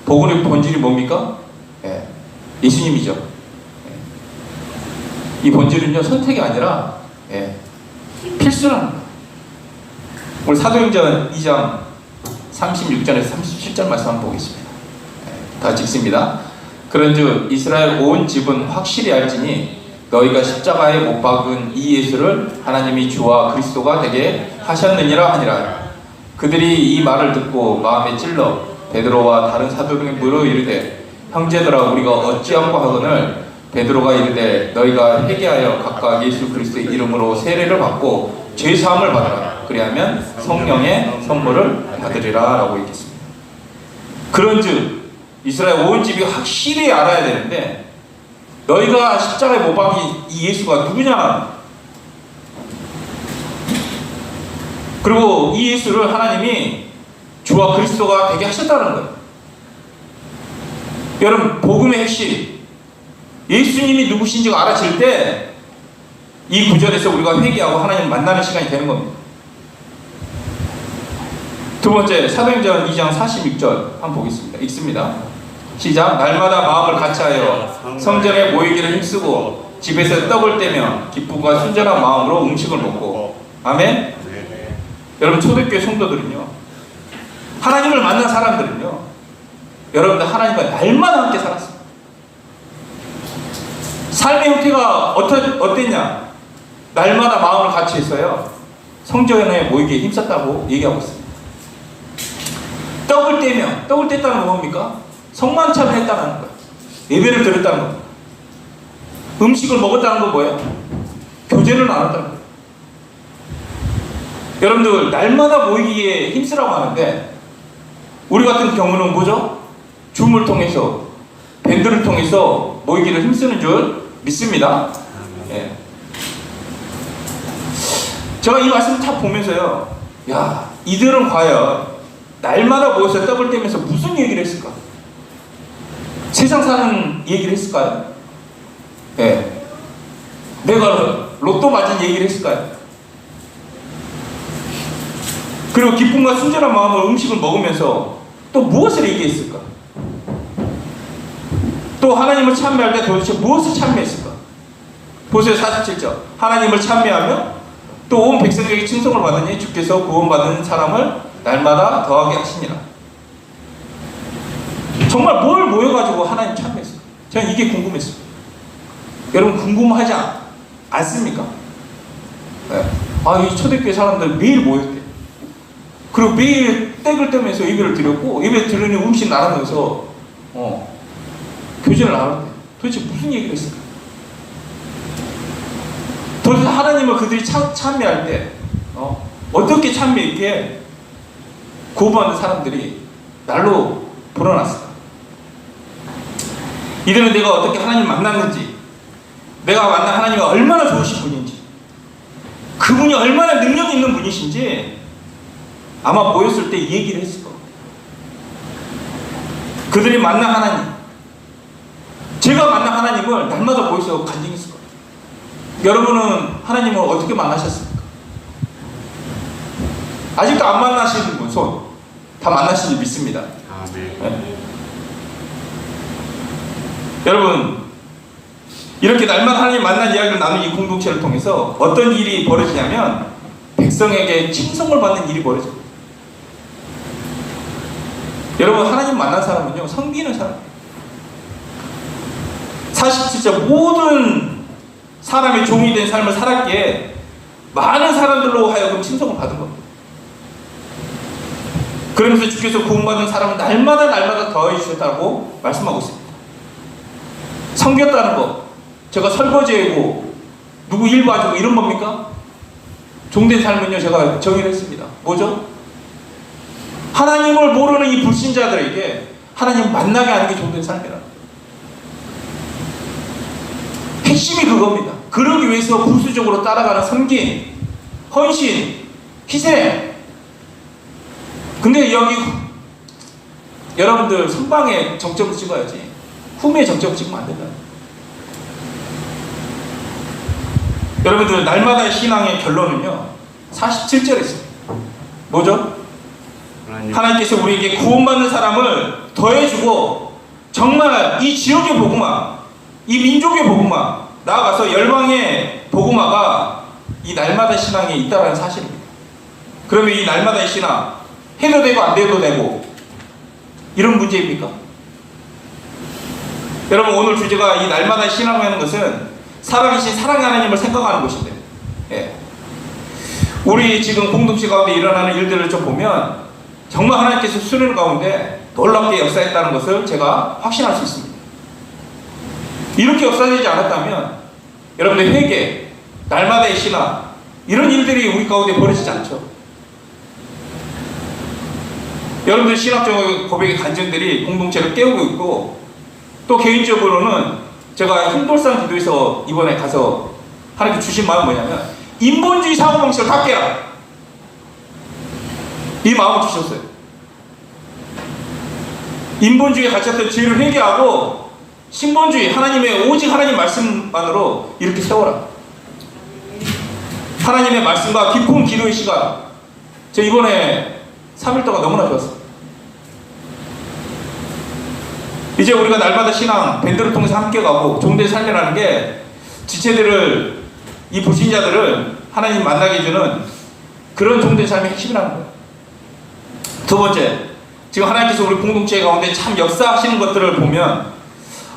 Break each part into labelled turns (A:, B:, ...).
A: 복음의 본질이 뭡니까? 예, 예수님이죠. 예. 이 본질은요, 선택이 아니라 필수라는 거예요. 오늘 사도행전 2장 36절에서 37절 말씀 한번 보겠습니다. 다 같이 읽습니다. 그런즉 이스라엘 온 집은 확실히 알지니 너희가 십자가에 못 박은 이 예수를 하나님이 주와 그리스도가 되게 하셨느니라 하니라. 그들이 이 말을 듣고 마음에 찔러 베드로와 다른 사도들에게 물어 이르되 형제들아 우리가 어찌하고 하거늘 베드로가 이르되 너희가 회개하여 각각 예수 그리스도의 이름으로 세례를 받고 죄 사함을 받으라. 그리하면 성령의 선물을 받으리라 라고 읽겠습니다. 그런즉 이스라엘 온 집이 확실히 알아야 되는데 너희가 십자가에 못 박힌 이 예수가 누구냐? 그리고 이 예수를 하나님이 주와 그리스도가 되게 하셨다는 거예요. 여러분, 복음의 핵심, 예수님이 누구신지가 알아질 때 이 구절에서 우리가 회개하고 하나님을 만나는 시간이 되는 겁니다. 두 번째, 사도행전 2장 46절 한번 보겠습니다. 읽습니다. 시작. 날마다 마음을 같이하여 성전에 모이기를 힘쓰고 집에서 떡을 떼며 기쁨과 순전한 마음으로 음식을 먹고. 아멘. 여러분, 초대교회 성도들은요, 하나님을 만난 사람들은요, 여러분들 하나님과 날마다 함께 살았습니다. 삶의 형태가 어땠냐? 날마다 마음을 같이 했어요. 성전에 모이기에 힘썼다고 얘기하고 있습니다. 떡을 뗐다는 건 뭡니까? 성만찬을 했다는 거예요. 예배를 드렸다는 겁니다. 음식을 먹었다는 건 뭐예요? 교제를 나눴다는 거예요. 여러분들, 날마다 모이기에 힘쓰라고 하는데 우리 같은 경우는 뭐죠? 줌을 통해서, 밴드를 통해서 모이기를 힘쓰는 줄 믿습니다. 예. 제가 이 말씀을 다 보면서요, 야, 이들은 과연 날마다 모여서 떡을 떼면서 무슨 얘기를 했을까? 세상 사는 얘기를 했을까요? 예. 내가 로또 맞은 얘기를 했을까요? 그리고 기쁨과 순전한 마음으로 음식을 먹으면서 또 무엇을 얘기했을까? 또 하나님을 참여할 때 도대체 무엇을 참여했을까? 보세요, 47절. 하나님을 참여하며 또 온 백성에게 칭송을 받으니 주께서 구원받은 사람을 날마다 더하게 하시니라. 정말 뭘 모여가지고 하나님 참여했을까? 저는 이게 궁금했어요. 여러분, 궁금하지 않습니까? 네. 이 초대교회 사람들 매일 모였대. 그리고 매일 떡을 떼면서 예배를 드렸고, 예배 드리는 음식 나누면서 교제를 나눴대. 도대체 무슨 얘기를 했을까? 도대체 하나님을 그들이 참여할 때 어떻게 참여했기에 구원받는 사람들이 날로 불어났을까? 이들은 내가 어떻게 하나님을 만났는지, 내가 만난 하나님이 얼마나 좋으신 분인지, 그분이 얼마나 능력 있는 분이신지 아마 모였을 때 이 얘기를 했을 거예요. 그들이 만난 하나님, 제가 만난 하나님을 날마다 모여서 간증했을 거예요. 여러분은 하나님을 어떻게 만나셨습니까? 아직도 안 만나시는 분 손, 다 만나신 줄 믿습니다. 네. 여러분, 이렇게 날마다 하나님 만난 이야기를 나누는 이 공동체를 통해서 어떤 일이 벌어지냐면 백성에게 칭송을 받는 일이 벌어집니다. 여러분, 하나님 만난 사람은요, 섬기는 사람이에요. 47절, 모든 사람의 종이 된 삶을 살았기에 많은 사람들로 하여금 칭송을 받은 겁니다. 그러면서 주께서 구원받은 사람은 날마다 더해 주셨다고 말씀하고 있습니다. 섬겼다는 거, 제가 설거지하고 누구 일 봐주고 이런 겁니까? 종된 삶은요, 제가 정의를 했습니다. 뭐죠? 하나님을 모르는 이 불신자들에게 하나님 만나게 하는 게 종된 삶이라. 핵심이 그겁니다. 그러기 위해서 부수적으로 따라가는 섬김, 헌신, 희생. 근데 여기 여러분들 선방에 정점을 찍어야지 후미에 정점을 찍으면 안 된다. 여러분들 날마다의 신앙의 결론은요 47절에 있습니다. 뭐죠? 하나님께서 우리에게 구원받는 사람을 더해주고 정말 이 지역의 복음화, 이 민족의 복음화, 나아가서 열방의 복음화가 이 날마다 신앙에 있다는 사실입니다. 그러면 이 날마다의 신앙 해도 되고 안 돼도 되고 이런 문제입니까? 여러분, 오늘 주제가 이 날마다의 신앙이라는 것은 살아계신 사랑의 하나님을 생각하는 것인데, 예. 우리 지금 공동체 가운데 일어나는 일들을 좀 보면 정말 하나님께서 수련 가운데 놀랍게 역사했다는 것을 제가 확신할 수 있습니다. 이렇게 역사되지 않았다면 여러분들 회개, 날마다의 신앙 이런 일들이 우리 가운데 벌어지지 않죠. 여러분들 신학적 고백의 간증들이 공동체를 깨우고 있고, 또 개인적으로는 제가 힘돌산 기도에서 이번에 가서 하나님께 주신 마음은 뭐냐면 인본주의 사고방식을 다 깨라, 이 마음을 주셨어요. 인본주의에 갇혔던 죄를 회개하고 신본주의, 하나님의 오직 하나님 말씀만으로 이렇게 세워라. 하나님의 말씀과 깊은 기도의 시간, 저 이번에 3일 동안 너무나 좋았어요. 이제 우리가 날마다 신앙 밴드를 통해서 함께 가고 종대 살려라는 게 지체들을, 이 불신자들을 하나님 만나게 해주는 그런 종대 삶의 핵심이라는 거예요. 두 번째, 지금 하나님께서 우리 공동체 가운데 참 역사하시는 것들을 보면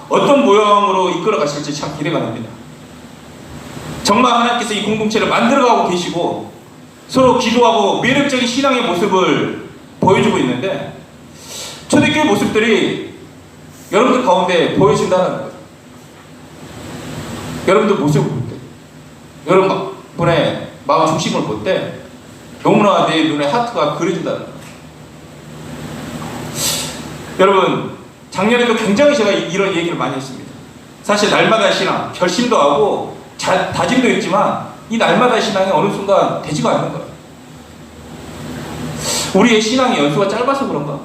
A: 어떤 모양으로 이끌어 가실지 참 기대가 됩니다. 정말 하나님께서 이 공동체를 만들어가고 계시고 서로 기도하고 매력적인 신앙의 모습을 보여주고 있는데, 초대교회 모습들이 여러분들 가운데 보여진다는 거예요. 여러분들 모습을 볼 때, 여러분의 마음 중심을 볼 때 너무나 내 눈에 하트가 그려진다는 거예요. 여러분, 작년에도 굉장히 제가 이런 얘기를 많이 했습니다. 사실 날마다 신앙, 결심도 하고 다짐도 했지만 이 날마다 신앙이 어느 순간 되지가 않는 거예요. 우리의 신앙의 연수가 짧아서 그런가?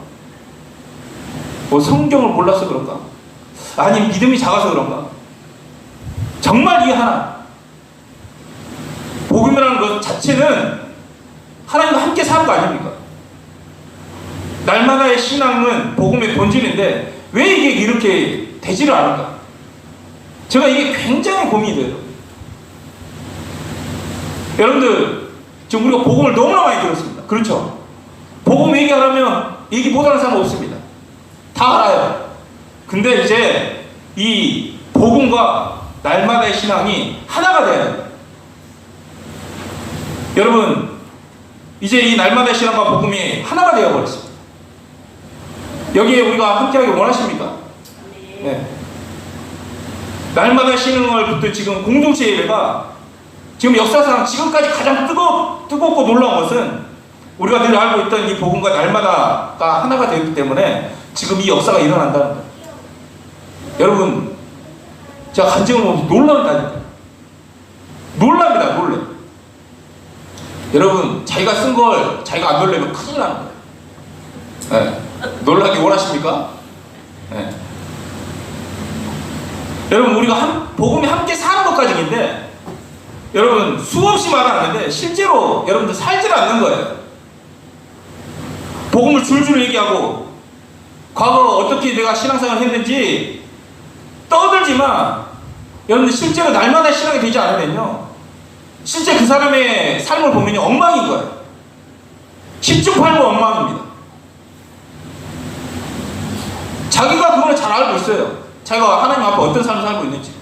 A: 뭐 성경을 몰라서 그런가? 아니면 믿음이 작아서 그런가? 정말 이 하나, 복음이라는 것 자체는 하나님과 함께 사는 거 아닙니까? 날마다의 신앙은 복음의 본질인데 왜 이게 이렇게 되지를 않을까? 제가 이게 굉장히 고민이 돼요. 여러분들, 지금 우리가 복음을 너무나 많이 들었습니다. 그렇죠? 복음 얘기하려면 얘기 못하는 사람 없습니다. 다 알아요. 근데 이제 이 복음과 날마다의 신앙이 하나가 돼야 돼요. 여러분, 이제 이 날마다의 신앙과 복음이 하나가 되어버렸습니다. 여기에 우리가 함께하기 원하십니까? 네. 날마다 신앙을 붙든 지금 공동체 예배가 지금 역사상 지금까지 가장 뜨겁고 놀라운 것은 우리가 늘 알고 있던 이 복음과 날마다가 하나가 되었기 때문에 지금 이 역사가 일어난다는 거예요. 여러분, 제가 간증을 보면서 놀란다니까요. 놀랍니다, 놀래. 여러분, 자기가 쓴 걸 자기가 안 놀래면 큰일 나는 거예요. 네. 놀라기 원하십니까? 네. 여러분, 우리가 복음이 함께 사는 것까지인데, 여러분, 수없이 말하는데 실제로 여러분들 살질 않는 거예요. 복음을 줄줄 얘기하고 과거 어떻게 내가 신앙생활을 했는지 떠들지만 여러분들 실제로 날마다 신앙이 되지 않으면요, 실제 그 사람의 삶을 보면 엉망인 거예요. 10중 8구 엉망입니다. 자기가 그걸 잘 알고 있어요. 자기가 하나님 앞에 어떤 삶을 살고 있는지.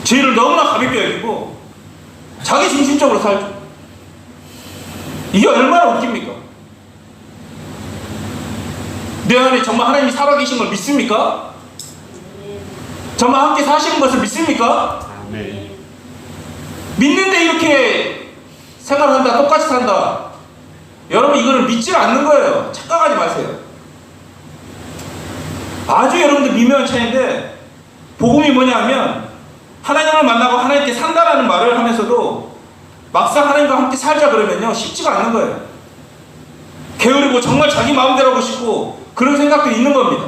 A: 죄를 너무나 가볍게 여기고 자기 중심적으로 살죠. 이게 얼마나 웃깁니까? 내 안에 정말 하나님이 살아계신 걸 믿습니까? 정말 함께 사시는 것을 믿습니까?
B: 네.
A: 믿는데 이렇게 생활한다, 똑같이 산다. 여러분, 이거는 믿지 않는 거예요. 착각하지 마세요. 아주 여러분들 미묘한 차이인데, 복음이 뭐냐면 하나님을 만나고 하나님께 산다라는 말을 하면서도 막상 하나님과 함께 살자 그러면요, 쉽지가 않는 거예요. 게으르고 정말 자기 마음대로 하고 싶고 그런 생각도 있는 겁니다.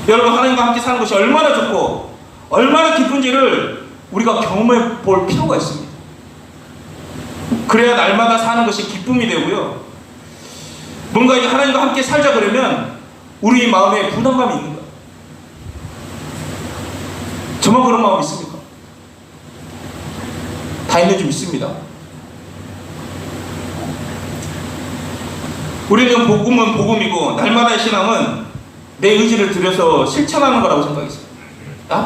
A: 여러분, 하나님과 함께 사는 것이 얼마나 좋고 얼마나 기쁜지를 우리가 경험해 볼 필요가 있습니다. 그래야 날마다 사는 것이 기쁨이 되고요. 뭔가 이 하나님과 함께 살자 그러면 우리 마음에 부담감이 있는 거예요. 저만 그런 마음 있습니까? 다 있는 줄 믿습니다. 우리는 복음은 복음이고 날마다의 신앙은 내 의지를 들여서 실천하는 거라고 생각했어요.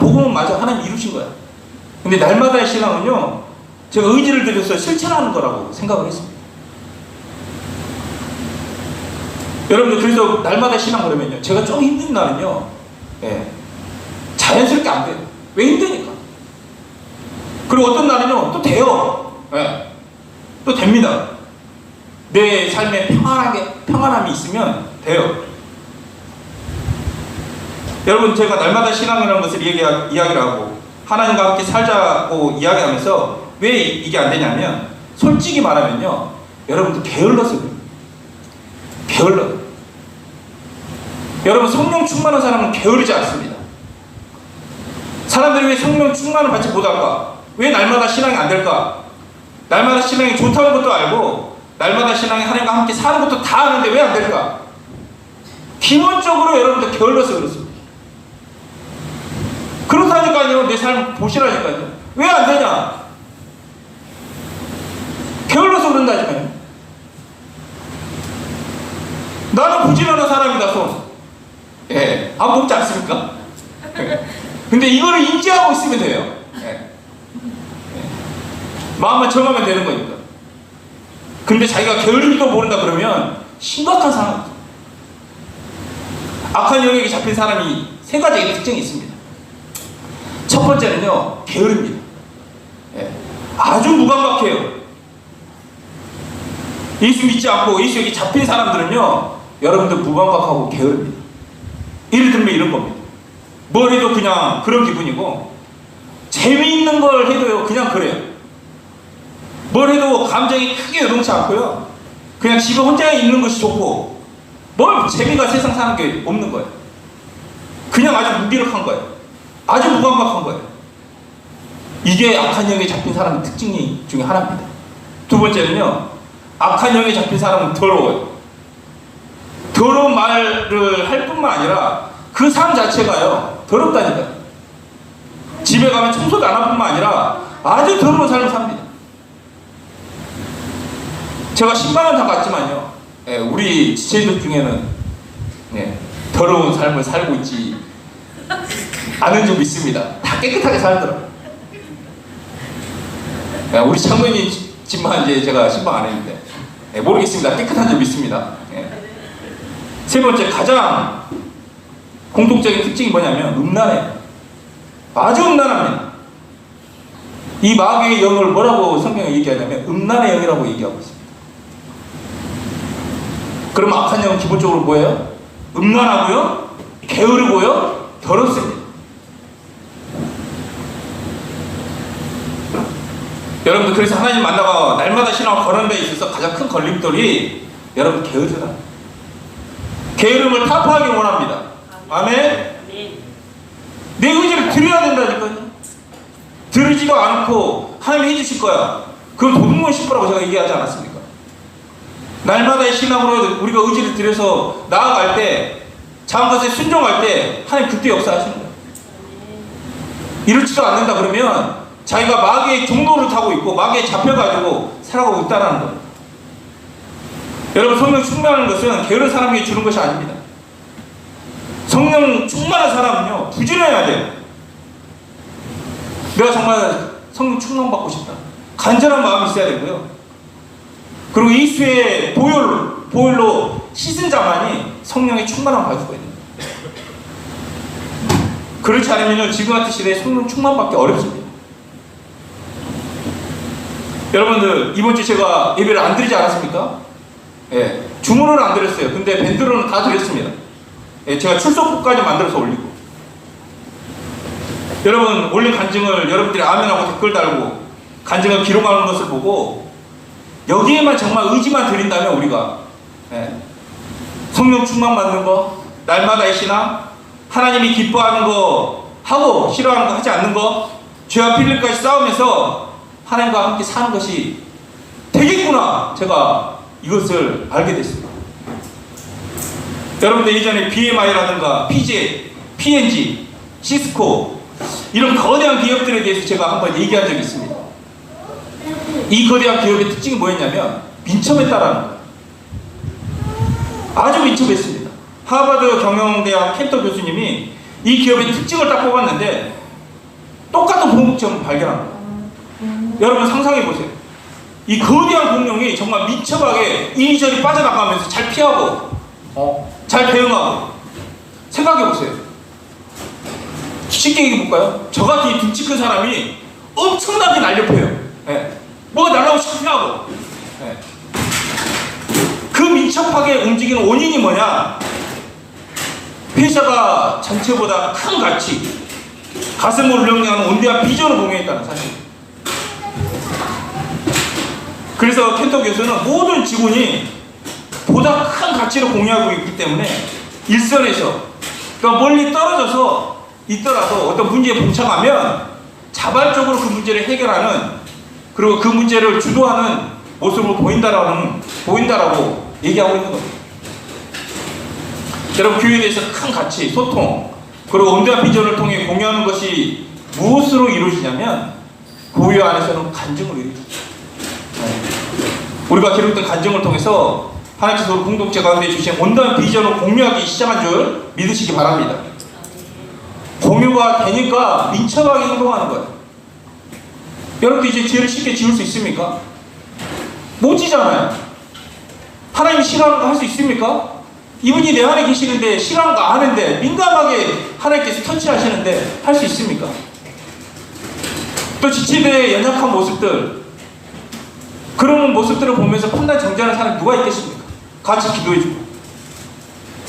A: 복음은 맞아, 하나님 이루신 거야. 근데 날마다의 신앙은요, 제가 의지를 들여서 실천하는 거라고 생각을 했습니다. 여러분들, 그래서 날마다 신앙 그러면요, 제가 좀 힘든 날은요, 자연스럽게 안 돼요. 왜 힘드니까. 그리고 어떤 날은요, 또 돼요. 또 됩니다. 내 삶에 평안함이 있으면 돼요. 여러분, 제가 날마다 신앙이라는 것을 이야기를 하고 하나님과 함께 살자고 이야기하면서 왜 이게 안 되냐면, 솔직히 말하면요, 여러분들 게을러서 그래요. 게을러요. 여러분, 성령 충만한 사람은 게으르지 않습니다. 사람들이 왜 성령 충만을 받지 못할까? 왜 날마다 신앙이 안 될까? 날마다 신앙이 좋다는 것도 알고 날마다 신앙이 하나님과 함께 사는 것도 다 아는데 왜 안 될까? 기본적으로 여러분들 게을러서 그렇습니다. 그렇다니까요. 내 삶 보시라니까요. 왜 안 되냐? 게을러서 그런다니까요. 나는 부지런한 사람이다, 손. 안 뽑지 않습니까? 근데 이거를 인지하고 있으면 돼요. 마음만 정하면 되는 거니까. 근데 자기가 게으름도 모른다 그러면 심각한 상황이죠. 악한 영역에 잡힌 사람이 세 가지의 특징이 있습니다. 첫 번째는요, 게으릅니다. 아주 무감각해요. 예수 믿지 않고 예수에게 잡힌 사람들은요, 여러분들 무감각하고 게으릅니다. 예를 들면 이런 겁니다. 뭘 해도 그냥 그런 기분이고, 재미있는 걸 해도요, 그냥 그래요. 뭘 해도 감정이 크게 요동치 않고요, 그냥 집에 혼자 있는 것이 좋고, 뭘 재미가 세상 사는 게 없는 거예요. 그냥 아주 무기력한 거예요. 아주 무감각한 거예요. 이게 악한 영에 잡힌 사람의 특징 중에 하나입니다. 두 번째는요, 악한 영에 잡힌 사람은 더러워요. 더러운 말을 할 뿐만 아니라 그 삶 자체가요, 더럽다니까요. 집에 가면 청소도 안 할 뿐만 아니라 아주 더러운 삶을 삽니다. 제가 10만원 다 갔지만요, 우리 지체들 중에는 더러운 삶을 살고 있지 않은 줄 믿습니다. 다 깨끗하게 살더라고요. 우리 장모님 집만 이제 제가 신방 안 했는데 모르겠습니다. 깨끗한 줄 믿습니다. 세 번째, 가장 공통적인 특징이 뭐냐면 음란해요. 아주 음란합니다. 이 마귀의 영을 뭐라고 성경에 얘기하냐면 음란의 영이라고 얘기하고 있습니다. 그럼 악한 영은 기본적으로 뭐예요? 음란하고요, 게으르고요, 더럽습니다. 여러분들, 그래서 하나님 만나고 날마다 신앙을 걸어가는 데 있어서 가장 큰 걸림돌이 여러분 게으르다. 게으름을 타파하기 원합니다. 아멘? 내 의지를 들여야 된다니까요. 들으지도 않고 하나님이 해주실 거야. 그건 도둑놈 싶으라고 제가 얘기하지 않았습니까? 날마다의 신앙으로 우리가 의지를 들여서 나아갈 때, 작은 것에 순종할 때 하나님 그때 역사하시는 거예요. 이렇지도 않는다 그러면 자기가 마귀의 종로를 타고 있고 마귀에 잡혀가지고 살아가고 있다는 거예요. 여러분, 성령 충만한 것은 게으른 사람에게 주는 것이 아닙니다. 성령 충만한 사람은요, 부지런해야 돼요. 내가 정말 성령 충만받고 싶다, 간절한 마음이 있어야 되고요. 그리고 예수의 보혈로 씻은 자만이 성령의 충만함을 받을 수가 있는 거예요. 그렇지 않으면 지금 같은 시대에 성령 충만받기 어렵습니다. 여러분들, 이번 주 제가 예배를 안 드리지 않았습니까? 주문을 안 드렸어요. 근데 밴드로는 다 드렸습니다. 제가 출석부까지 만들어서 올리고, 여러분 올린 간증을 여러분들이 아멘하고 댓글 달고 간증을 기록하는 것을 보고 여기에만 정말 의지만 드린다면 우리가 성령 충만 받는 거, 날마다의 신앙, 하나님이 기뻐하는 거 하고 싫어하는 거 하지 않는 거, 죄와 필름까지 싸우면서 하나님과 함께 사는 것이 되게 이게구나 제가 이것을 알게 됐습니다. 여러분들 예전에 BMI라든가 PJ, P&G, 시스코 이런 거대한 기업들에 대해서 제가 한번 얘기한 적이 있습니다. 이 거대한 기업의 특징이 뭐였냐면 민첩했다라는 거예요. 아주 민첩했습니다. 하버드 경영대학 켄터 교수님이 이 기업의 특징을 딱 뽑았는데 똑같은 공동체를 발견한 거예요. 여러분 상상해 보세요. 이 거대한 공룡이 정말 민첩하게 이리저리 빠져나가면서 잘 피하고 잘 대응하고. 생각해 보세요. 쉽게 얘기해 볼까요? 저 같은 이 등치 큰 사람이 엄청나게 날렵해요. 예. 뭐가 날아오고 싶어 피하고. 예. 그 민첩하게 움직이는 원인이 뭐냐? 회사가 전체보다 큰 가치, 가슴을 울렁이는 온대한 비전을 공유했다는 사실. 그래서 켄터 교수는 모든 직원이 보다 큰 가치를 공유하고 있기 때문에 일선에서, 그러니까 멀리 떨어져서 있더라도 어떤 문제에 봉착하면 자발적으로 그 문제를 해결하는, 그리고 그 문제를 주도하는 모습을 보인다라고 얘기하고 있는 겁니다. 여러분, 교회에 대해서 큰 가치, 소통, 그리고 온대한 비전을 통해 공유하는 것이 무엇으로 이루어지냐면 교회 안에서는 간증으로 이루어집니다. 우리가 기록된 간증을 통해서 하나님께서 우리 공동체 가운데 주신 온대한 비전을 공유하기 시작한 줄 믿으시기 바랍니다. 공유가 되니까 민첩하게 행동하는 거예요. 여러분들 이제 죄를 쉽게 지을 수 있습니까? 못 지잖아요. 하나님이 싫어하는 거 할 수 있습니까? 이분이 내 안에 계시는데 싫어하는 거 아는데 민감하게 하나님께서 터치하시는데 할 수 있습니까? 또 지체들의 연약한 모습들, 그런 모습들을 보면서 판단 정지하는 사람이 누가 있겠습니까? 같이 기도해주고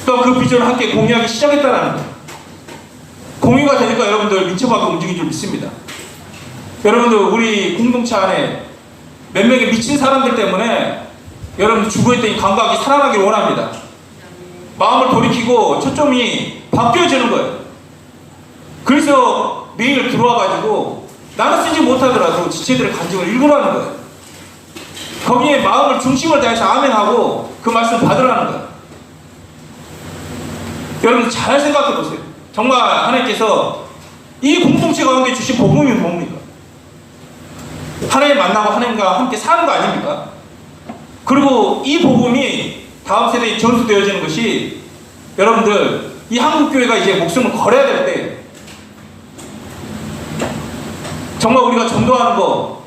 A: 또 그 비전을 함께 공유하기 시작했다는 거예요. 공유가 되니까 여러분들 민첩하게 움직인 줄 믿습니다. 여러분들 우리 공동체 안에 몇 명의 미친 사람들 때문에 여러분들 죽어있던 이 감각이 살아나길 원합니다. 마음을 돌이키고 초점이 바뀌어지는 거예요. 그래서 매일 들어와가지고 나는 쓰지 못하더라도 지체들의 간증을 읽으라는 거예요. 거기에 마음을 중심을 다해서 아멘하고 그 말씀 받으라는 거예요. 여러분 잘 생각해 보세요. 정말 하나님께서 이 공동체 가운데 주신 복음이 뭡니까? 하나님 만나고 하나님과 함께 사는 거 아닙니까? 그리고 이 복음이 다음 세대에 전수되어지는 것이, 여러분들 이 한국교회가 이제 목숨을 걸어야 될 때 정말 우리가 전도하는 거,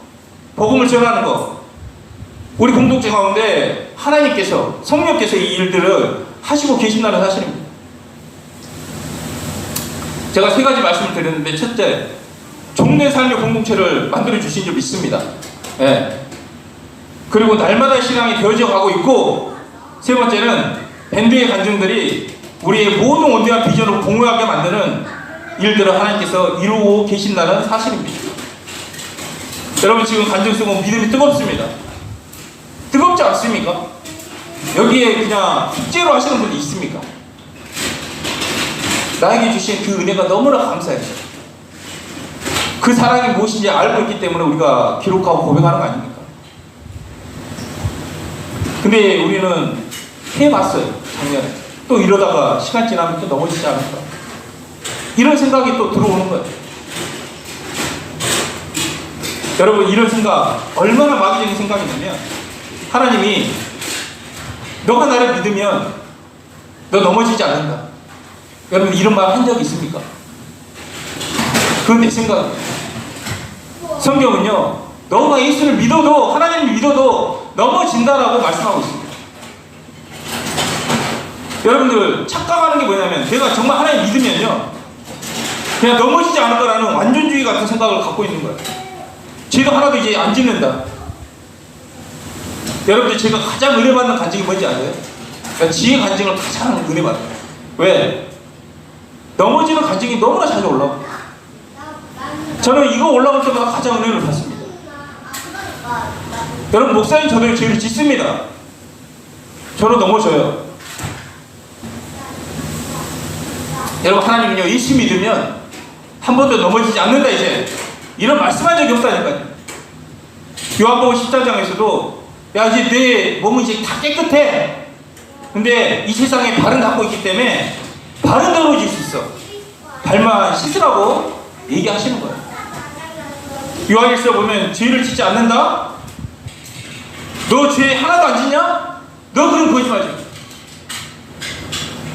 A: 복음을 전하는 거, 우리 공동체 가운데 하나님께서, 성령께서 이 일들을 하시고 계신다는 사실입니다. 제가 세 가지 말씀을 드렸는데, 첫째, 종된 삶의 공동체를 만들어 주신 줄 믿습니다. 예. 그리고 날마다 신앙이 되어져 가고 있고, 세 번째는 밴드의 간증들이 우리의 모든 온대한 비전을 공유하게 만드는 일들을 하나님께서 이루고 계신다는 사실입니다. 여러분 지금 간증 쓰고 믿음이 뜨겁습니다. 뜨겁지 않습니까? 여기에 그냥 숙제로 하시는 분이 있습니까? 나에게 주신 그 은혜가 너무나 감사해요. 그 사랑이 무엇인지 알고 있기 때문에 우리가 기록하고 고백하는 거 아닙니까? 근데 우리는 해봤어요, 작년에. 또 이러다가 시간 지나면 또 넘어지지 않을까? 이런 생각이 또 들어오는 거예요. 여러분, 이런 생각 얼마나 마귀적인 생각이냐면, 하나님이 너가 나를 믿으면 너 넘어지지 않는다. 여러분 이런 말 한 적이 있습니까? 그건 내 생각이에요. 성경은요, 너가 예수를 믿어도, 하나님을 믿어도 넘어진다라고 말씀하고 있습니다. 여러분들 착각하는 게 뭐냐면, 내가 정말 하나님 믿으면요 그냥 넘어지지 않을 거라는 완전주의 같은 생각을 갖고 있는 거예요. 죄도 하나도 이제 안 짓는다. 여러분들 제가 가장 은혜 받는 간증이 뭔지 아세요? 그러니까 지혜 간증을 가장 은혜 받아요. 왜? 넘어지는 간증이 너무나 자주 올라와요. 저는 이거 올라올 때마다 가장 은혜를 받습니다. 여러분, 목사님 저도 죄를 짓습니다. 저는 넘어져요. 여러분, 하나님은요, 예수 믿으면 한 번도 넘어지지 않는다, 이제 이런 말씀한 적이 없다니까요. 요한복음 14장에서도 야, 이제 내 몸은 이제 다 깨끗해. 근데 이 세상에 발은 닿고 있기 때문에 발은 더러워질 수 있어. 발만 씻으라고 얘기하시는 거예요. 요한일서 보면 죄를 짓지 않는다? 너 죄 하나도 안 짓냐? 너 그럼 거짓말이야.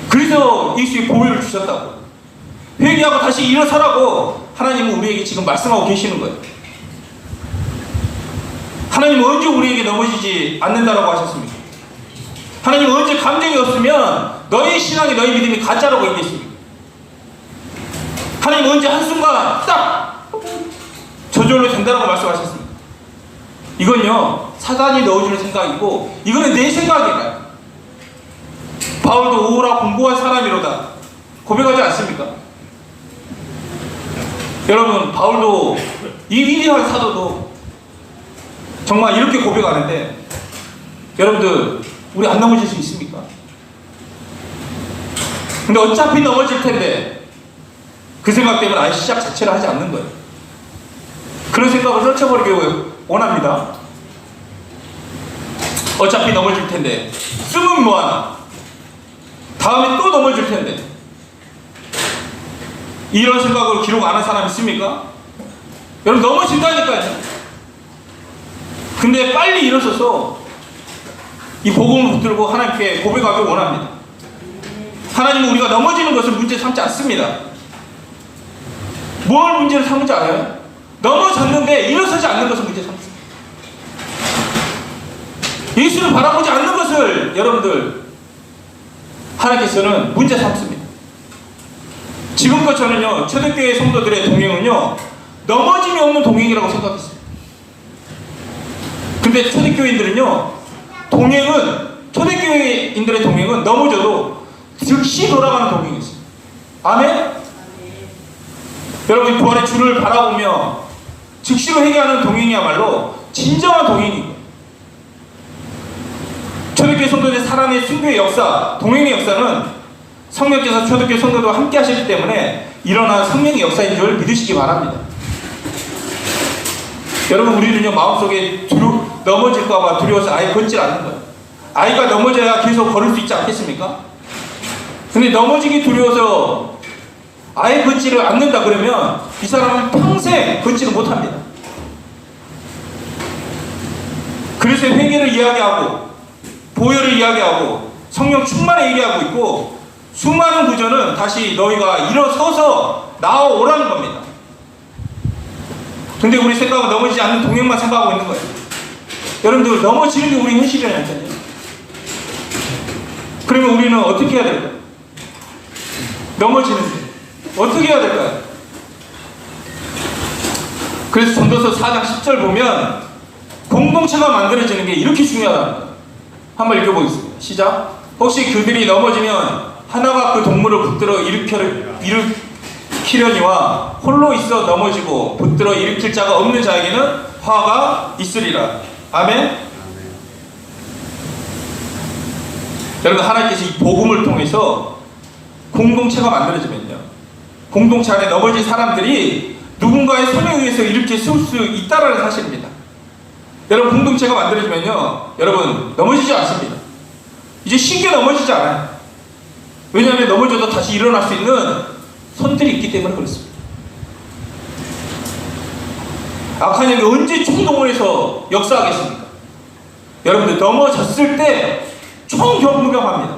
A: 그래서 예수의 보혈을 주셨다고. 회개하고 다시 일어서라고 하나님은 우리에게 지금 말씀하고 계시는 거예요. 하나님은 언제 우리에게 넘어지지 않는다라고 하셨습니까? 하나님은 언제 감정이 없으면 너희 신앙이 너희 믿음이 가짜라고 얘기했습니까? 하나님은 언제 한순간 딱 저절로 된다라고 말씀하셨습니다. 이건요 사단이 넣어주는 생각이고 이거는 내 생각이에요. 바울도 오라 공고한 사람이로다 고백하지 않습니까? 여러분 바울도 이 위대한 사도도 정말 이렇게 고백하는데 여러분들 우리 안 넘어질 수 있습니까? 근데 어차피 넘어질 텐데 그 생각 때문에 아예 시작 자체를 하지 않는 거예요. 그런 생각을 떨쳐버리기 원합니다. 어차피 넘어질 텐데 쓰면 뭐하나 다음에 또 넘어질 텐데 이런 생각을 기록 안 한 사람 있습니까? 여러분 넘어진다니까요. 근데 빨리 일어서서 이 복음을 붙들고 하나님께 고백하길 원합니다. 하나님은 우리가 넘어지는 것을 문제 삼지 않습니다. 뭘 문제를 삼는지 알아요? 넘어졌는데 일어서지 않는 것을 문제 삼습니다. 예수를 바라보지 않는 것을 여러분들 하나님께서는 문제 삼습니다. 지금껏 저는요 초대교회 성도들의 동행은요 넘어짐이 없는 동행이라고 생각했어요. 근데 초대교회인들은요 초대교회인들의 동행은 넘어져도 즉시 돌아가는 동행이었어요. 아멘? 여러분 부활의 주를 바라보며 즉시로 회개하는 동행이야말로 진정한 동행이에요. 초대교회 성도들의 살아낸 순교의 역사, 동행의 역사는 성령께서 초대교회 성도들과 함께 하셨기 때문에 일어난 성령의 역사인 줄 믿으시기 바랍니다. 여러분 우리는요 마음속에 넘어질까봐 두려워서 아예 걷질 않는 거예요. 아이가 넘어져야 계속 걸을 수 있지 않겠습니까? 근데 넘어지기 두려워서 아예 걷지를 않는다 그러면 이 사람은 평생 걷지를 못합니다. 그래서 회개를 이야기하고 보혈을 이야기하고 성령 충만을 얘기하고 있고 수많은 구절은 다시 너희가 일어서서 나와오라는 겁니다. 근데 우리 생각은 넘어지지 않는 동행만 생각하고 있는 거예요. 여러분들 넘어지는 게 우리 현실이라니까요. 그러면 우리는 어떻게 해야 될까요? 넘어지는데 어떻게 해야 될까요? 그래서 전도서 4장 10절 보면 공동체가 만들어지는 게 이렇게 중요하답니다. 한번 읽어보겠습니다. 시작. 혹시 그들이 넘어지면 하나가 그 동물을 붙들어 일으키려니와 홀로 있어 넘어지고 붙들어 일으킬 자가 없는 자에게는 화가 있으리라. 아멘? 여러분 하나님께서 이 복음을 통해서 공동체가 만들어지면요 공동체 안에 넘어진 사람들이 누군가의 손에 의해서 이렇게 세울 수 있다는 사실입니다. 여러분 공동체가 만들어지면요 여러분 넘어지지 않습니다. 이제 쉽게 넘어지지 않아요. 왜냐하면 넘어져도 다시 일어날 수 있는 손들이 있기 때문에 그렇습니다. 악한 영이 언제 총동을 해서 역사하겠습니까? 여러분들 넘어졌을 때 총경무경합니다.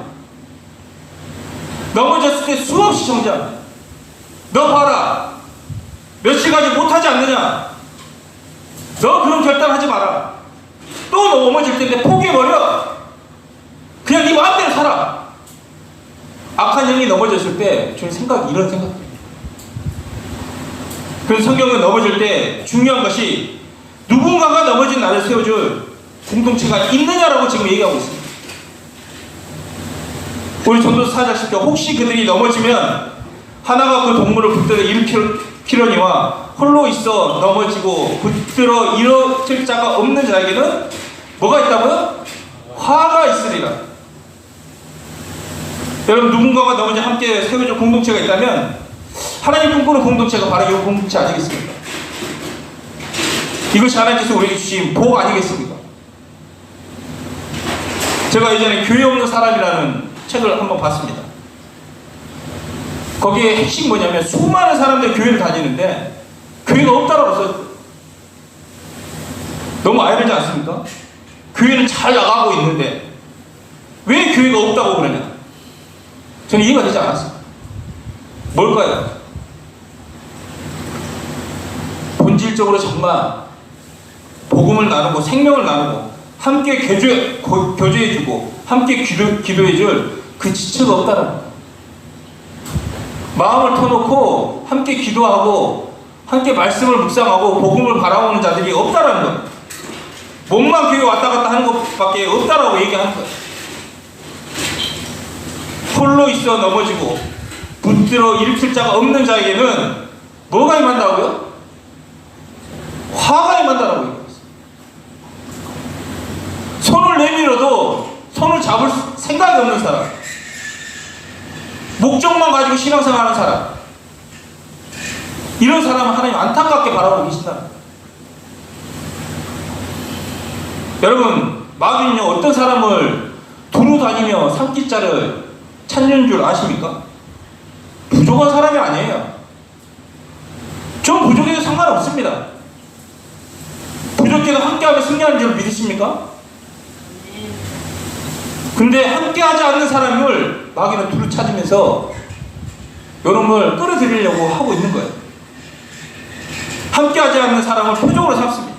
A: 넘어졌을 때 수없이 정죄합니다. 너 봐라 몇 시까지 못하지 않느냐, 너 그런 결단하지 마라, 또 넘어질 텐데 포기해버려, 그냥 네 마음대로 살아. 악한 영이 넘어졌을 때 주는 생각이 이런 생각입니다. 그래서 성경은 넘어질 때 중요한 것이 누군가가 넘어진 나를 세워줄 공동체가 있느냐라고 지금 얘기하고 있습니다. 우리 전도서 4장 10절 혹시 그들이 넘어지면 하나가 그 동물을 붙들어 일으키려니와 홀로 있어 넘어지고 붙들어 일으킬 자가 없는 자에게는 뭐가 있다고요? 화가 있으리라. 여러분 누군가가 넘어져 함께 세워줄 공동체가 있다면 하나님 꿈꾸는 공동체가 바로 이 공동체 아니겠습니까? 이것이 하나님께서 우리에게 주신 복 아니겠습니까? 제가 예전에 교회 없는 사람이라는 책을 한번 봤습니다. 거기에 핵심 뭐냐면 수많은 사람들이 교회를 다니는데 교회가 없다라고 써있어요. 너무 아이러니지 않습니까? 교회는 잘 나가고 있는데 왜 교회가 없다고 그러냐? 저는 이해가 되지 않았어요. 뭘까요? 본질적으로 정말 복음을 나누고 생명을 나누고 함께 교제해주고 함께 기도해줄 그 지체가 없다는 거예요. 마음을 터놓고 함께 기도하고 함께 말씀을 묵상하고 복음을 바라보는 자들이 없다는 거예요. 몸만 교회 왔다 갔다 하는 것밖에 없다라고 얘기하는 거예요. 홀로 있어 넘어지고 붙들어 일으킬 자가 없는 자에게는 뭐가 임한다고요? 화가 임한다라고 얘기했어요. 손을 내밀어도 손을 잡을 생각이 없는 사람, 목적만 가지고 신앙생활하는 사람, 이런 사람은 하나님 안타깝게 바라보고 계신다. 여러분, 마귀는요 어떤 사람을 두루 다니며 삼키자를 찾는 줄 아십니까? 부족한 사람이 아니에요. 전 부족해도 상관없습니다. 부족해도 함께하며 승리하는 줄 믿으십니까? 근데 함께하지 않는 사람을 마귀는 두루 찾으면서 여러분을 끌어들이려고 하고 있는 거예요. 함께하지 않는 사람을 표적으로 삼습니다.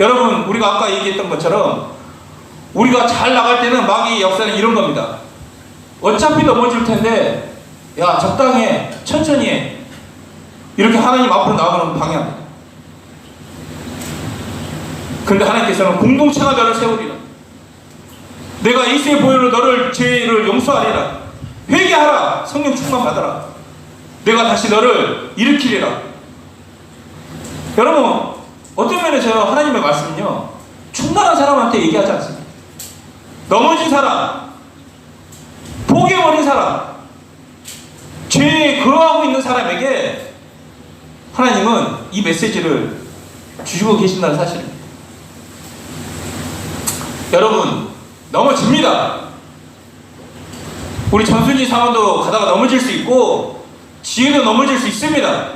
A: 여러분, 우리가 아까 얘기했던 것처럼 우리가 잘 나갈 때는 마귀의 역사는 이런 겁니다. 어차피 넘어질 텐데 야 적당히 해, 천천히 해, 이렇게 하나님 앞으로 나가는 방향. 근데 하나님께서는 공동체가 너를 세우리라. 내가 예수의 보혈로 너를 죄를 용서하리라. 회개하라. 성령 충만 받아라. 내가 다시 너를 일으키리라. 여러분, 어떤 면에서 하나님의 말씀은요 충만한 사람한테 얘기하지 않습니다. 넘어진 사람, 포기해버린 사람, 죄에 거하고 있는 사람에게 하나님은 이 메시지를 주시고 계신다는 사실입니다. 여러분, 넘어집니다. 우리 전순지 사원도 가다가 넘어질 수 있고 지혜도 넘어질 수 있습니다.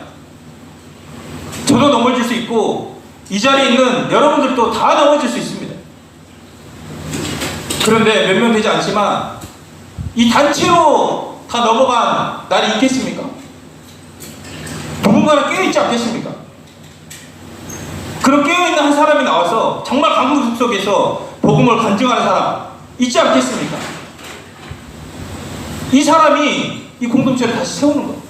A: 저도 넘어질 수 있고 이 자리에 있는 여러분들도 다 넘어질 수 있습니다. 그런데 몇 명 되지 않지만 이 단체로 다 넘어간 날이 있겠습니까? 누군가는 깨어있지 않겠습니까? 그런 깨어있는 한 사람이 나와서 정말 강물 속에서 복음을 간증하는 사람 있지 않겠습니까? 이 사람이 이 공동체를 다시 세우는 거예요.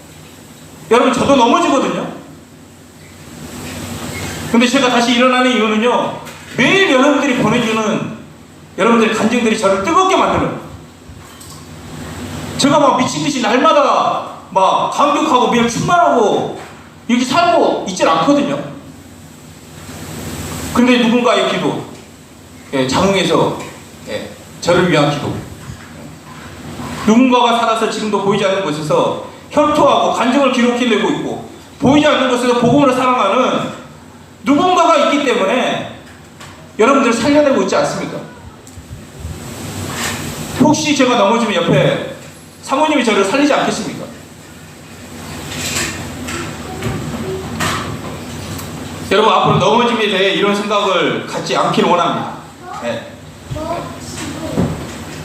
A: 여러분, 저도 넘어지거든요. 근데 제가 다시 일어나는 이유는요, 매일 여러분들이 보내주는 여러분들의 간증들이 저를 뜨겁게 만들어요. 제가 막 미친듯이 날마다 막 감격하고 매일 충만하고 이렇게 살고 있질 않거든요. 근데 누군가의 기도, 장흥에서 저를 위한 기도, 누군가가 살아서 지금도 보이지 않는 곳에서 혈투하고 간증을 기록해내고 있고 보이지 않는 곳에서 복음으로 살아가는 누군가가 있기 때문에 여러분들을 살려내고 있지 않습니까? 혹시 제가 넘어지면 옆에 사모님이 저를 살리지 않겠습니까? 여러분, 앞으로 넘어짐에 대해 이런 생각을 갖지 않기를 원합니다. 네.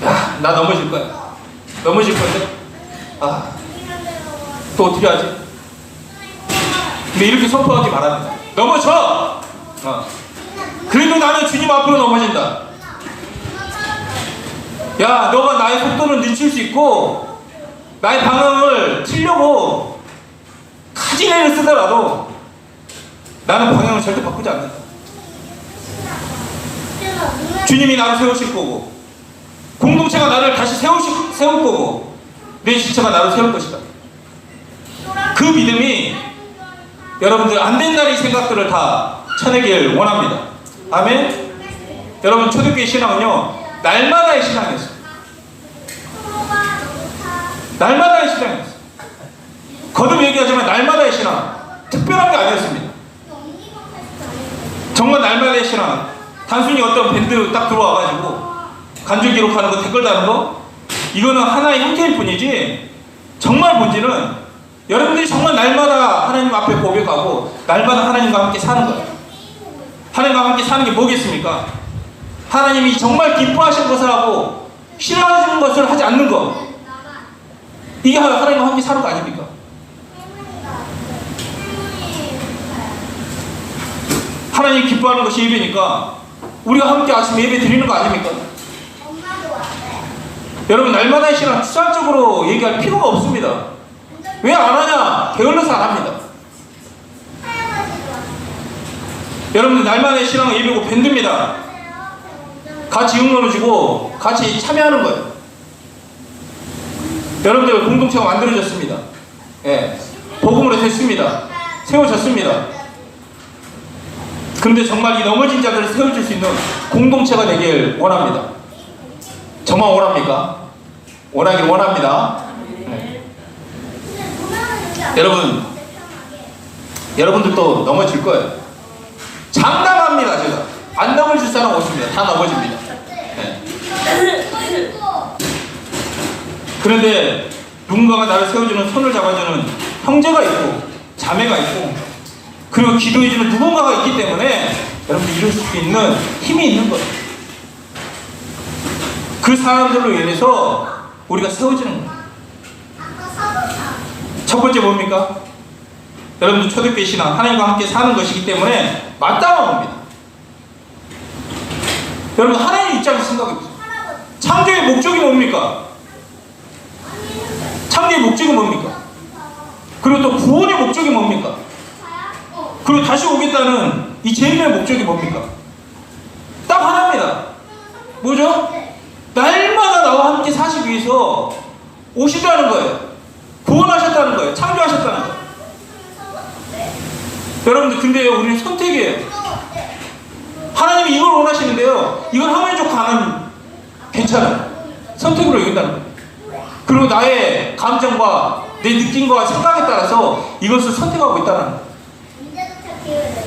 A: 야, 나 넘어질 거야. 넘어질 건데? 아, 또 어떻게 하지? 근데 이렇게 선포하기 바랍니다. 넘어져! 그래도 나는 주님 앞으로 넘어진다. 야, 너가 나의 속도를 늦출 수 있고 나의 방향을 틀려고 카지레를 쓰더라도 나는 방향을 절대 바꾸지 않는다. 주님이 나를 세우실 거고 공동체가 나를 다시 세울 거고 내 지체가 나를 세울 것이다. 그 믿음이 여러분들 안 된다는 이 생각들을 다 쳐내길 원합니다. 아멘. 여러분, 초대교회 신앙은요 날마다의 신앙이었어요. 날마다의 신앙이었어요. 거듭 얘기하지만 날마다의 신앙, 특별한 게 아니었습니다. 정말 날마다의 신앙. 단순히 어떤 밴드 딱 들어와가지고 간증 기록하는 거, 댓글 다는 거, 이거는 하나의 형태일 뿐이지 정말 본질은 여러분들이 정말 날마다 하나님 앞에 고백하고 날마다 하나님과 함께 사는 거예요. 하나님과 함께 사는 게 뭐겠습니까? 하나님이 정말 기뻐하시는 것을 하고 싫어하시는 것을 하지 않는 것, 이게 하나님과 함께 사는 거 아닙니까? 하나님 기뻐하는 것이 예배니까 우리가 함께 아침에 예배 드리는 거 아닙니까? 여러분, 날마다의 신앙 추상적으로 얘기할 필요가 없습니다. 왜 안 하냐? 게을러서 안 합니다. 여러분들, 날마다의 신앙은 예배고 밴드입니다. 같이 응원을 주고 같이 참여하는 거예요. 여러분들, 공동체가 만들어졌습니다. 예, 복음으로 됐습니다. 세워졌습니다. 그런데 정말 이 넘어진 자들을 세워줄 수 있는 공동체가 되길 원합니다. 정말 원합니까? 원하길 원합니다. 네. 여러분들도 넘어질 거예요. 장담합니다. 제가 안 넘어질 사람 없습니다. 다 넘어집니다. 네. 그런데 누군가가 나를 세워주는, 손을 잡아주는 형제가 있고 자매가 있고 그리고 기도해주는 누군가가 있기 때문에 여러분들 이룰 수 있는 힘이 있는 거예요. 그 사람들로 인해서 우리가 세워지는 거예요. 첫 번째 뭡니까? 여러분들, 초대교회 신앙, 하나님과 함께 사는 것이기 때문에 마땅한 겁니다. 여러분, 하나님 입장에서 생각해보세요. 창조의 목적이 뭡니까? 창조의 목적이 뭡니까? 그리고 또 구원의 목적이 뭡니까? 그리고 다시 오겠다는 이 재림의 목적이 뭡니까? 딱 하나입니다. 뭐죠? 날마다 나와 함께 사시기 위해서 오시다는 거예요. 구원하셨다는 거예요. 창조하셨다는 거예요. 여러분들, 근데 우리는 선택이에요. 하나님이 이걸 원하시는데요, 이걸 하면 좋고 안 하면 괜찮아요. 선택으로 여긴다는 거예요. 그리고 나의 감정과 내 느낌과 생각에 따라서 이것을 선택하고 있다는 거예요.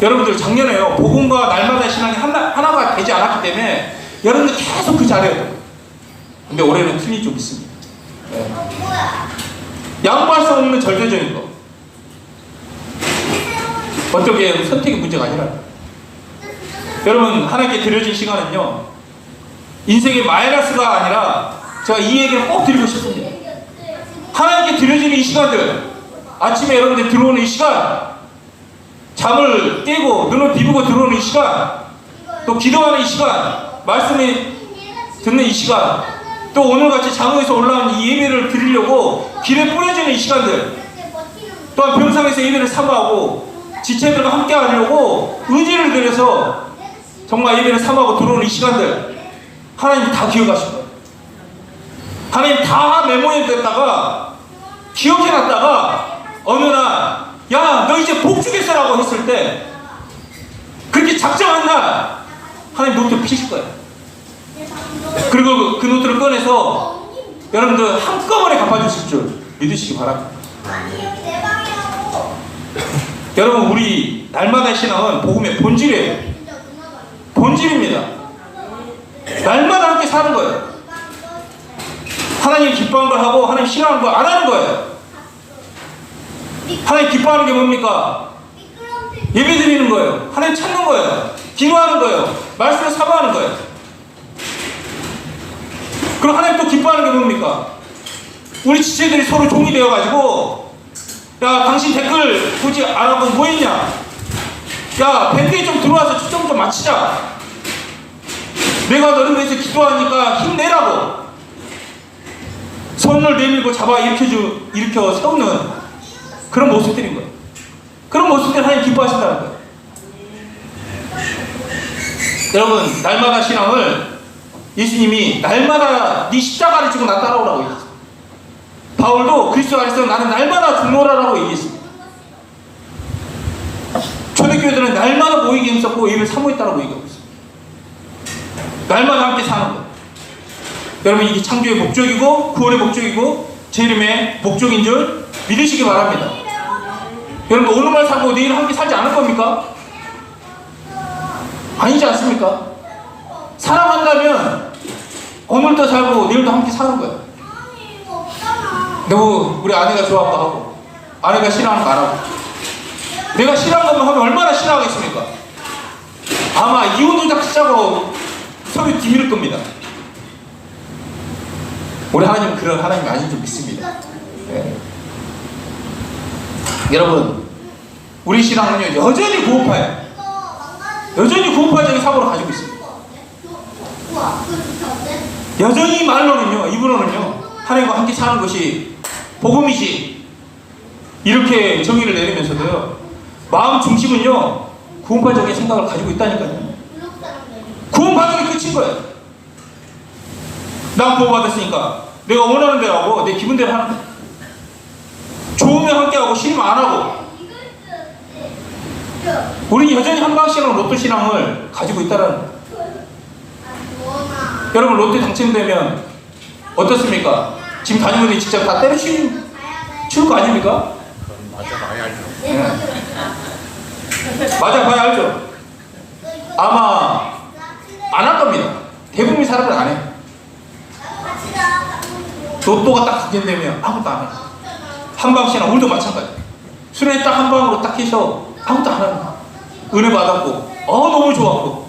A: 여러분들, 작년에요, 복음과 날마다의 신앙이 하나가 되지 않았기 때문에 여러분들 계속 그 자리예요. 근데 올해는 틀이 좀 있습니다. 네. 양보할 수 없는 절대적인 거. 어떻게 선택의 문제가 아니라. 여러분, 하나님께 드려진 시간은요, 인생의 마이너스가 아니라 제가 이 얘기를 꼭 드리고 싶습니다. 하나님께 드려지는 이 시간들, 아침에 여러분들 들어오는 이 시간, 잠을 깨고 눈을 비비고 들어오는 이 시간, 또 기도하는 이 시간, 말씀을 듣는 이 시간, 또 오늘같이 장흥에서 올라온 이 예배를 드리려고 길에 뿌려지는 이 시간들, 또한 병상에서 예배를 사모하고 지체들과 함께 하려고 의지를 들여서 정말 예배를 사모하고 들어오는 이 시간들, 하나님 다 기억하실 거예요. 하나님 다 메모해 뒀다가 기억해놨다가 어느 날, 야, 너 이제 복 주겠어라고 했을 때, 그렇게 작정한 날 하나님 노트 피실 거예요. 그리고 그 노트를 꺼내서 여러분들 한꺼번에 갚아주실 줄 믿으시기 바랍니다. 여러분, 우리 날마다의 신앙은 복음의 본질이에요. 본질입니다. 날마다 함께 사는 거예요. 하나님 기뻐하는 걸 하고 하나님 싫어하는 걸 안 하는 거예요. 하나님 기뻐하는 게 뭡니까? 예배 드리는 거예요. 하나님 찾는 거예요. 기도하는 거예요. 말씀을 사모하는 거예요. 그럼 하나님 또 기뻐하는 게 뭡니까? 우리 지체들이 서로 종이 되어가지고, 야, 당신 댓글 보지 안 하고 뭐 했냐? 야, 밴드에 좀 들어와서 초점 좀 맞추자. 내가 너를 위해서 기도하니까 힘내라고. 손을 내밀고 잡아 일으켜 세우는 그런 모습들인 거예요. 그런 모습들 하나님 기뻐하신다는 거예요. 여러분, 날마다 신앙을 예수님이 날마다 네 십자가를 지고 나 따라오라고 얘기했어요. 바울도 그리스도 안에서 나는 날마다 죽노라라고 얘기했습니다. 초대교회들은 날마다 모이게 힘썼고 예배를 사모했다라고 얘기하고 있습니다. 날마다 함께 사는 것. 여러분, 이게 창조의 목적이고 구원의 목적이고 재림의 목적인 줄 믿으시기 바랍니다. 여러분, 오늘만 살고 내일 함께 살지 않을 겁니까? 아니지 않습니까? 사랑한다면 오늘도 살고 내일도 함께 사는 거야. 너무 우리 아내가 좋아하고 하고 아내가 싫어하는 거 안 하고 내가 싫어하는 것만 하면 얼마나 싫어하겠습니까? 아마 이혼을 시작으로 서로 뒤밀을 겁니다. 우리 하나님은 그런 하나님이 아닌 줄 믿습니다. 네. 여러분 우리 신앙은요 여전히 구원파예요. 여전히 구원파적인 사고를 가지고 있습니다. 여전히 말로는요 입으로는요 하나님과 함께 사는 것이 복음이지 이렇게 정의를 내리면서도요 마음 중심은요 구원파적인 생각을 가지고 있다니까요. 구원받은 게 끝인 거예요. 난 구원받았으니까 내가 원하는 대로 하고 내 기분대로 하는 거야. 좋으면 함께하고 싫으면 안 하고. 우리는 여전히 한방신앙 로또신앙을 가지고 있다는 거예요. 여러분 롯데 당첨되면 어떻습니까? 지금 다니고 있는 직장 다 때려치울 거 아닙니까?
B: 맞아봐야 알죠.
A: 네. 맞아봐야 알죠. 아마 안 할 겁니다. 대부분의 사람은 안 해. 로또가 딱 당첨되면 아무것도 안 해. 한방신앙 우리도 마찬가지. 수련회 딱 한 방으로 딱 해서 아무것도 안 하는 거야. 은혜 받았고 너무 좋았고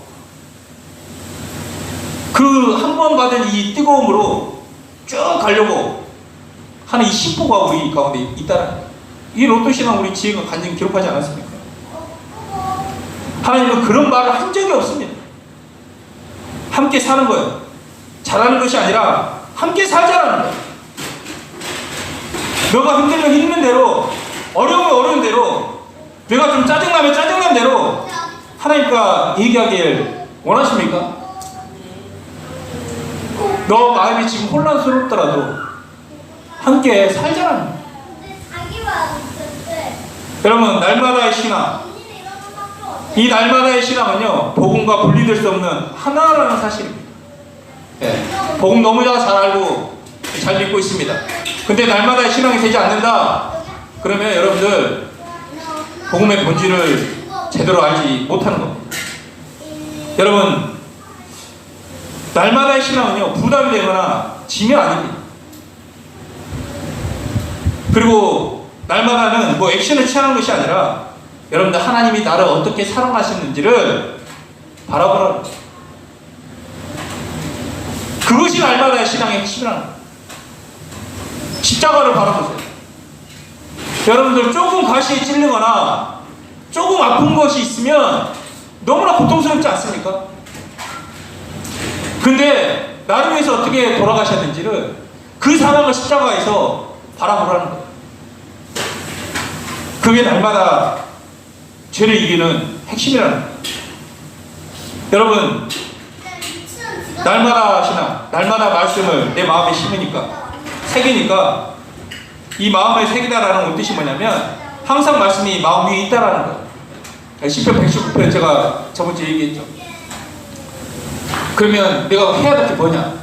A: 그 한 번 받은 이 뜨거움으로 쭉 가려고 하는 이 심보가 우리 가운데 있다는 거예요. 이 로또 신앙 우리 지혜가 간증 기록하지 않았습니까? 하나님은 그런 말을 한 적이 없습니다. 함께 사는 거예요. 잘하는 것이 아니라 함께 살자라는 거예요. 너가 힘들면 힘든 대로 어려우면 어려운 대로 내가 좀 짜증나면 짜증난 대로 하나님과 얘기하길 원하십니까? 너 마음이 지금 혼란스럽더라도 함께 살자라는 거예요. 여러분 날마다의 신앙 이 날마다의 신앙은요 복음과 분리될 수 없는 하나라는 사실입니다. 네, 복음 너무 잘 알고 잘 믿고 있습니다. 근데 날마다의 신앙이 되지 않는다 그러면 여러분들 복음의 본질을 제대로 알지 못하는 겁니다. 여러분 날마다의 신앙은요 부담이 되거나 지면 아닙니다. 그리고 날마다는 뭐 액션을 취하는 것이 아니라 여러분들 하나님이 나를 어떻게 사랑하시는지를 바라보라는 거예요. 그것이 날마다의 신앙의 핵심이라는 거예요. 십자가를 바라보세요. 여러분들 조금 가시에 찔리거나 조금 아픈 것이 있으면 너무나 고통스럽지 않습니까? 근데 나를 위해서 어떻게 돌아가셨는지를 그 사랑을 십자가에서 바라보라는 거예요. 그게 날마다 죄를 이기는 핵심이라는 거예요. 여러분 날마다 신앙, 날마다 말씀을 내 마음에 심으니까 새기니까 이 마음에 새기다라는 뜻이 뭐냐면 항상 말씀이 마음 위에 있다라는 거예요. 시편 119편 제가 저번주에 얘기했죠. 그러면 내가 해야 될 게 뭐냐?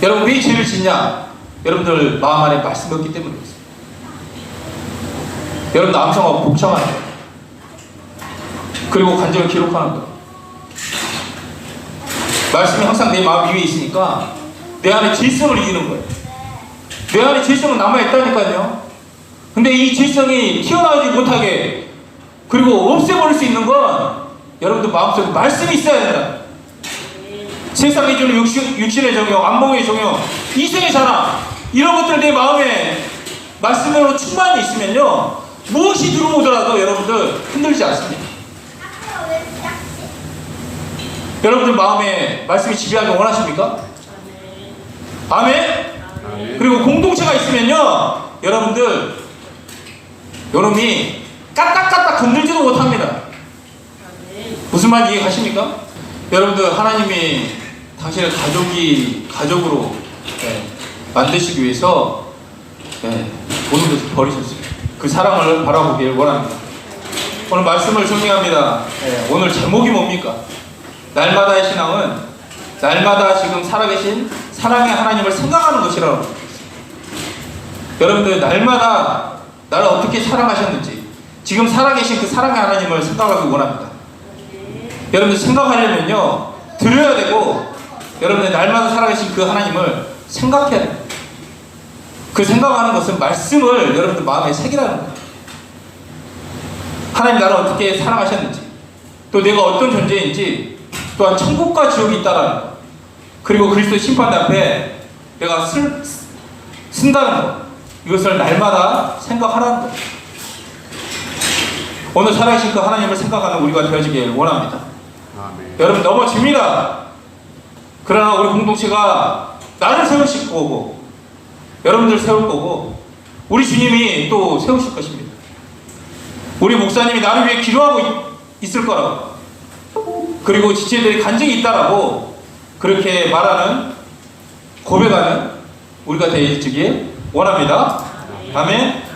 A: 여러분 왜 죄를 짓냐? 여러분들 마음 안에 말씀이 없기 때문에 그렇습니다. 여러분들 암송하고 복창하는 거예요. 그리고 간증을 기록하는 거예요. 말씀이 항상 내 마음 위에 있으니까 내 안에 질성을 이기는 거예요. 내 안에 질성은 남아있다니까요. 근데 이 질성이 튀어나오지 못하게 그리고 없애버릴 수 있는 건 여러분들 마음속에 말씀이 있어야 된다. 세상이 주는 육신의 정욕, 안목의 정욕, 이생의 자랑 이런 것들 내 마음에 말씀으로 충만히 있으면요 무엇이 들어오더라도 여러분들 흔들리지 않습니다. 여러분들 마음에 말씀이 지배하길 원하십니까? 아멘? 그리고 공동체가 있으면요 여러분들 요놈이 까딱까딱 건들지도 못합니다. 무슨 말인지 이해가십니까? 여러분들 하나님이 당신의 가족으로 만드시기 위해서 모든 것을 버리셨어요. 그 사랑을 바라보길 원합니다. 오늘 말씀을 정리합니다. 오늘 제목이 뭡니까? 날마다의 신앙은 날마다 지금 살아계신 사랑의 하나님을 생각하는 것이라고 했습니다. 여러분들 날마다 나를 어떻게 사랑하셨는지 지금 살아계신 그 사랑의 하나님을 생각하기 원합니다. 여러분들 생각하려면요 들어야 되고 여러분들 날마다 살아계신 그 하나님을 생각해야 돼요. 그 생각하는 것은 말씀을 여러분들 마음에 새기라는 거예요. 하나님 나를 어떻게 사랑하셨는지, 또 내가 어떤 존재인지, 또한 천국과 지옥이 있다라는 거, 그리고 그리스도 심판 앞에 내가 쓴다는 거, 이것을 날마다 생각하라는 거예요. 오늘 살아계신 그 하나님을 생각하는 우리가 되어지길 원합니다.
B: 아멘.
A: 여러분 넘어집니다. 그러나 우리 공동체가 나를 세우실 거고, 여러분들 세울 거고, 우리 주님이 또 세우실 것입니다. 우리 목사님이 나를 위해 기도하고 있을 거라고, 그리고 지체들이 간증이 있다라고 그렇게 말하는, 고백하는 우리가 되어지길 원합니다. 아멘.